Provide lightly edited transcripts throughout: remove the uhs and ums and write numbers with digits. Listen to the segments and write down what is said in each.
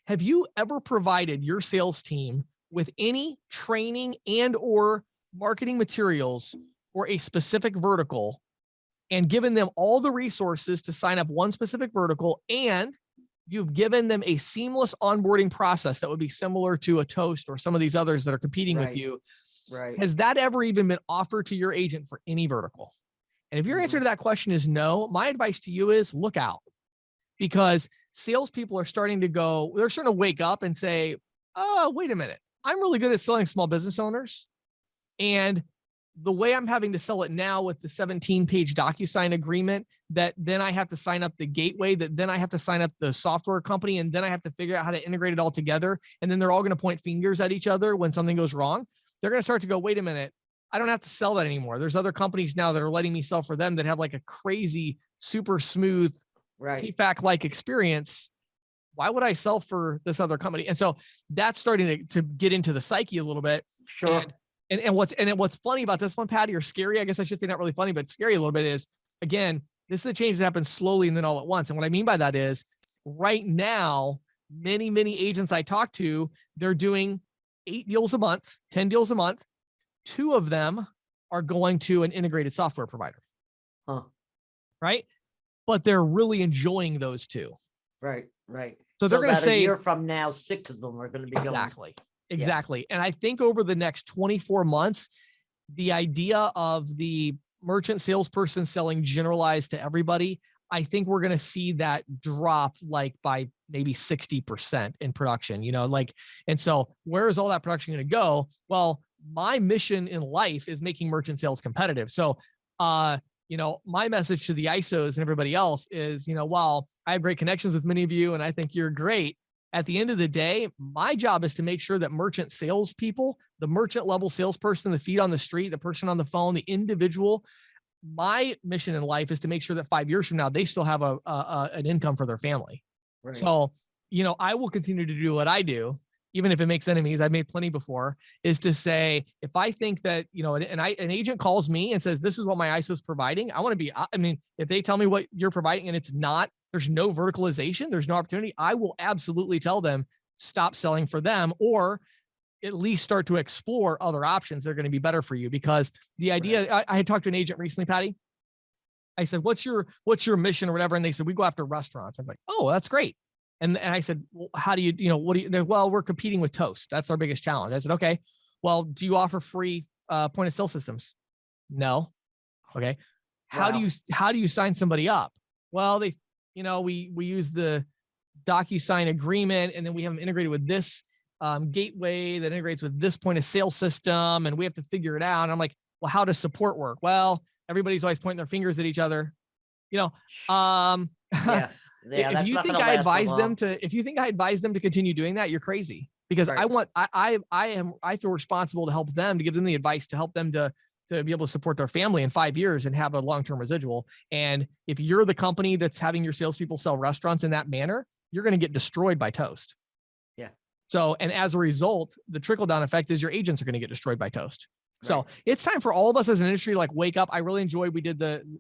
Have you ever provided your sales team with any training and or marketing materials for a specific vertical and given them all the resources to sign up one specific vertical, and you've given them a seamless onboarding process that would be similar to a Toast or some of these others that are competing with you? Right. Has that ever even been offered to your agent for any vertical? And if your answer to that question is no, my advice to you is look out, because salespeople are starting to they're starting to wake up and say, oh, wait a minute. I'm really good at selling small business owners. And the way I'm having to sell it now with the 17-page DocuSign agreement, that then I have to sign up the gateway, that then I have to sign up the software company, and then I have to figure out how to integrate it all together. And then they're all going to point fingers at each other when something goes wrong. They're going to start to go, wait a minute, I don't have to sell that anymore. There's other companies now that are letting me sell for them that have like a crazy, super smooth, feedback-like experience. Why would I sell for this other company? And so that's starting to get into the psyche a little bit. Sure. And what's funny about this one, Patty, or scary, I guess I should say, not really funny, but scary a little bit, is, again, this is a change that happens slowly and then all at once. And what I mean by that is right now, many, many agents I talk to, they're doing 8 deals a month, 10 deals a month. 2 of them are going to an integrated software provider. Right. But they're really enjoying those 2. Right. So they're going to say a year from now, 6 of them are going to be Exactly. And I think over the next 24 months, the idea of the merchant salesperson selling generalized to everybody, I think we're going to see that drop like by maybe 60% in production, and so where is all that production going to go? Well, my mission in life is making merchant sales competitive. So, my message to the ISOs and everybody else is, while I have great connections with many of you and I think you're great, at the end of the day, my job is to make sure that merchant salespeople, the merchant level salesperson, the feet on the street, the person on the phone, the individual, my mission in life is to make sure that 5 years from now, they still have an income for their family. Right. So, I will continue to do what I do, even if it makes enemies. I've made plenty before, is to say, if I think that, an agent calls me and says, this is what my ISO is providing, I want to be, if they tell me what you're providing and it's not, there's no verticalization, there's no opportunity, I will absolutely tell them, stop selling for them, or at least start to explore other options that are going to be better for you. Because the idea, I had talked to an agent recently, Patty. I said, what's your mission or whatever? And they said, we go after restaurants. I'm like, oh, that's great. And I said, well, how do you, what do you, well, we're competing with Toast. That's our biggest challenge. I said, okay, well, do you offer free point of sale systems? No. Okay. How do you sign somebody up? Well, we use the DocuSign agreement, and then we have them integrated with this gateway that integrates with this point of sale system, and we have to figure it out. And I'm like, well, how does support work? Well, everybody's always pointing their fingers at each other. If you think I advise them to continue doing that, you're crazy, because I feel responsible to help them, to give them the advice, to help them to be able to support their family in 5 years and have a long-term residual. And if you're the company that's having your salespeople sell restaurants in that manner, you're going to get destroyed by Toast. Yeah. So, and as a result, the trickle-down effect is your agents are going to get destroyed by Toast. So it's time for all of us as an industry, like, wake up. I really enjoyed,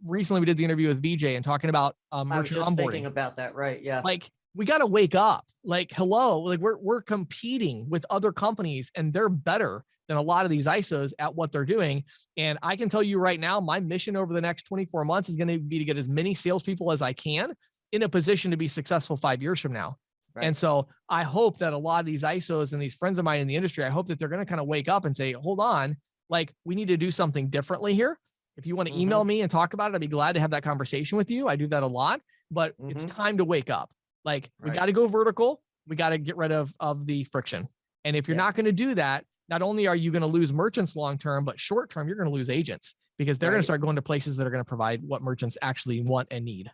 recently we did the interview with VJ and talking about merchant onboarding. I was just thinking about that. Right. Yeah. Like, we got to wake up. Like, hello, like we're competing with other companies, and they're better than a lot of these ISOs at what they're doing. And I can tell you right now, my mission over the next 24 months is going to be to get as many salespeople as I can in a position to be successful 5 years from now. Right. And so I hope that a lot of these ISOs and these friends of mine in the industry, I hope that they're going to kind of wake up and say, hold on, like, we need to do something differently here. If you want to email me and talk about it, I'd be glad to have that conversation with you. I do that a lot, but it's time to wake up. Like, we got to go vertical. We got to get rid of the friction. And if you're not going to do that, not only are you going to lose merchants long-term, but short-term, you're going to lose agents, because they're going to start going to places that are going to provide what merchants actually want and need.